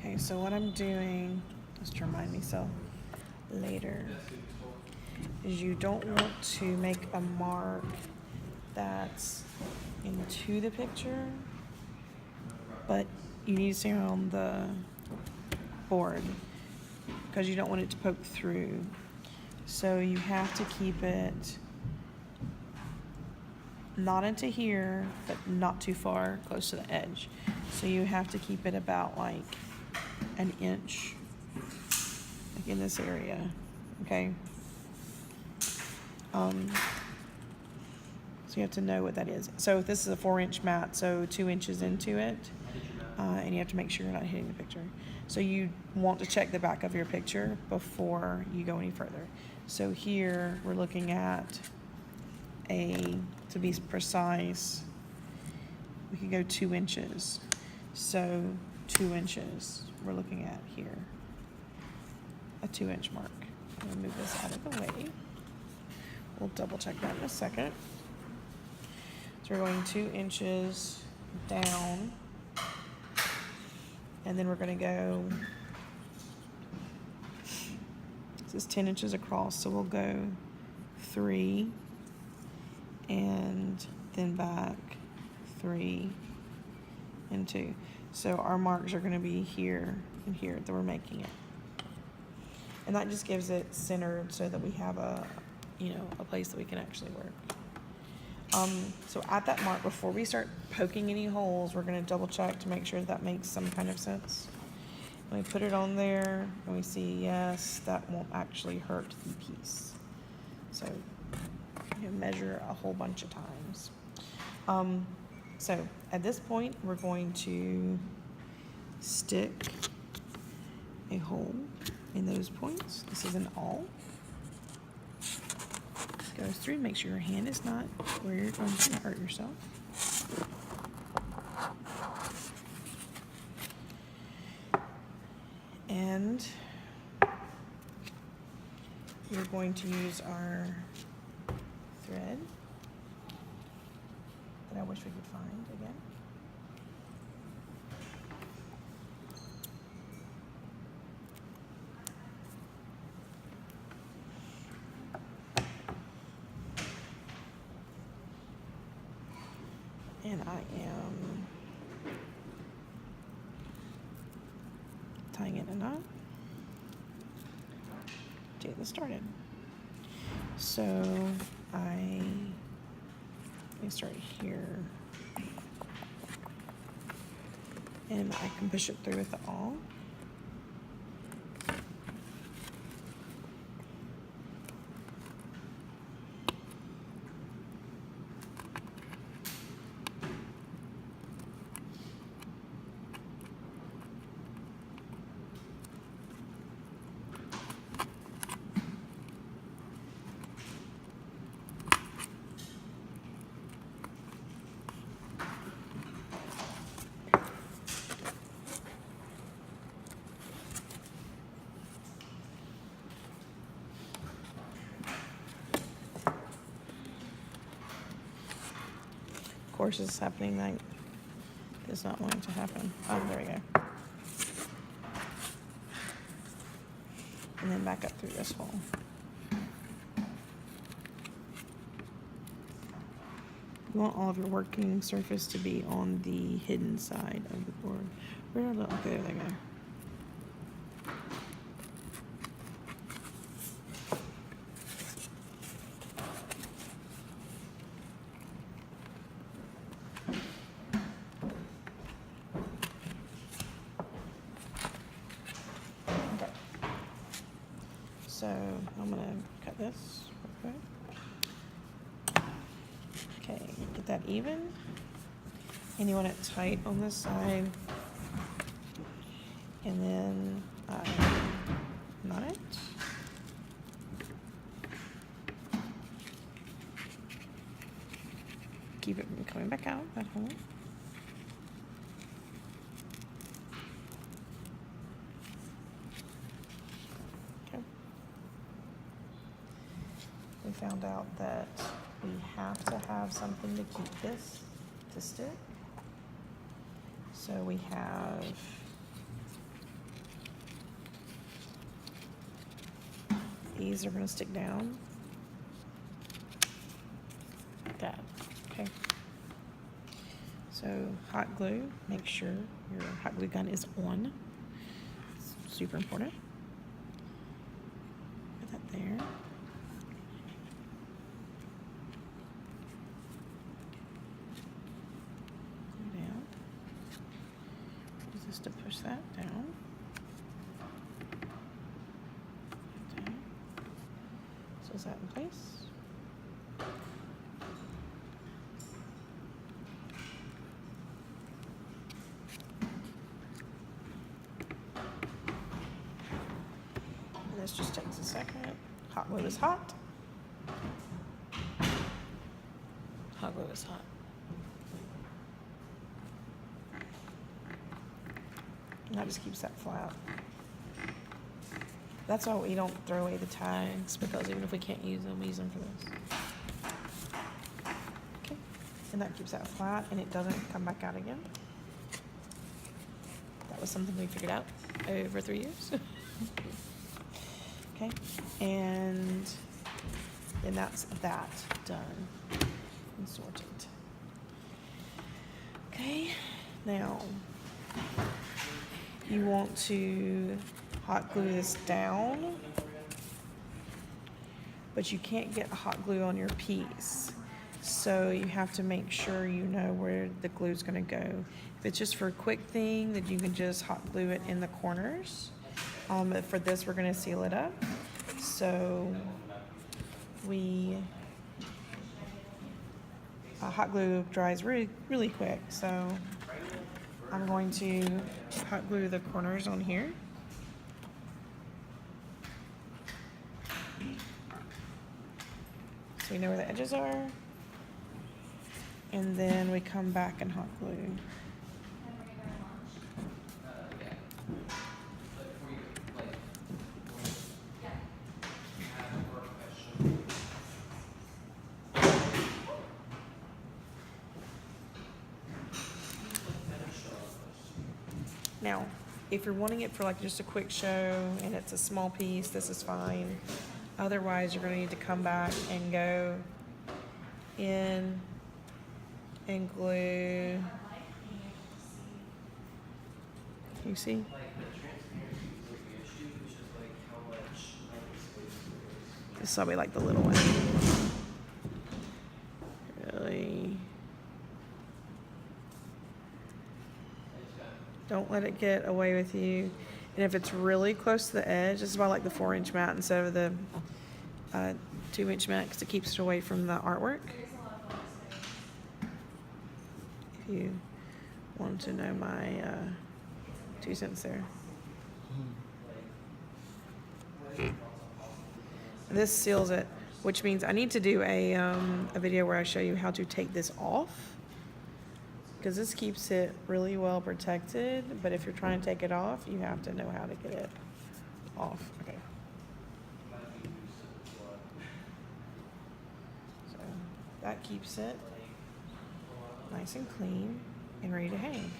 Okay, so what I'm doing, just to remind myself later, is you don't want to make a mark that's into the picture, but you need to stay on the board because you don't want it to poke through. So you have to keep it not into here, but not too far close to the edge. So you have to keep it about like an inch, like in this area, okay? So you have to know what that is. So if this is a 4-inch mat, so 2 inches into it, and you have to make sure you're not hitting the picture. So you want to check the back of your picture before you go any further. So here we're looking at to be precise, we could go 2 inches. So 2 inches we're looking at here, a 2-inch mark. I'm gonna move this out of the way. We'll double check that in a second. So we're going 2 inches down, and then we're gonna go, this is 10 inches across, so we'll go 3, and then back 3 and 2. So our marks are going to be here and here that we're making it, and that just gives it centered so that we have a place that we can actually work. So at that mark, before we start poking any holes, we're going to double check to make sure that makes some kind of sense. And we put it on there and we see, yes, that won't actually hurt the piece. So measure a whole bunch of times. So at this point, we're going to stick a hole in those points. This is an awl. Goes through. Make sure your hand is not where you're going to hurt yourself. And we're going to use our thread that I wish we could find again. And I am tying it in a knot to get this started. So let me start here, and I can push it through with the awl. Of course, it's happening like it's not wanting to happen. Oh, there we go. And then back up through this hole. You want all of your working surface to be on the hidden side of the board. Where are the, okay, there they go. Okay. So I'm gonna cut this real quick. Okay, get that even. And you want it tight on this side. And then knot it. Keep it from coming back out, that hole. Okay. We found out that we have to have something to keep this to stick. So we have these are going to stick down. Like that. Okay. So hot glue, make sure your hot glue gun is on. It's super important. Put that there. Glue down. Use this to push that down. Okay. So is that in place? This just takes a second. Hot glue is hot. Hot glue is hot. And that just keeps that flat. That's why we don't throw away the tags, because even if we can't use them, we use them for this. Okay. And that keeps that flat and it doesn't come back out again. That was something we figured out over 3 years. Okay, and then that's that done and sorted. Okay, now you want to hot glue this down, but you can't get hot glue on your piece. So you have to make sure you know where the glue is going to go. If it's just for a quick thing, then you can just hot glue it in the corners. For this, we're going to seal it up. So we hot glue dries really quick. So I'm going to hot glue the corners on here. So we know where the edges are. And then we come back and hot glue. Now, if you're wanting it for like just a quick show and it's a small piece, this is fine. Otherwise, you're going to need to come back and go in and glue. You see? This is probably like the little one. Really. Don't let it get away with you. And if it's really close to the edge, this is why I like the 4-inch mat instead of the 2-inch mat, because it keeps it away from the artwork. If you want to know my 2 cents there. This seals it, which means I need to do a video where I show you how to take this off, because this keeps it really well protected, but if you're trying to take it off, you have to know how to get it off. Okay. So that keeps it nice and clean and ready to hang.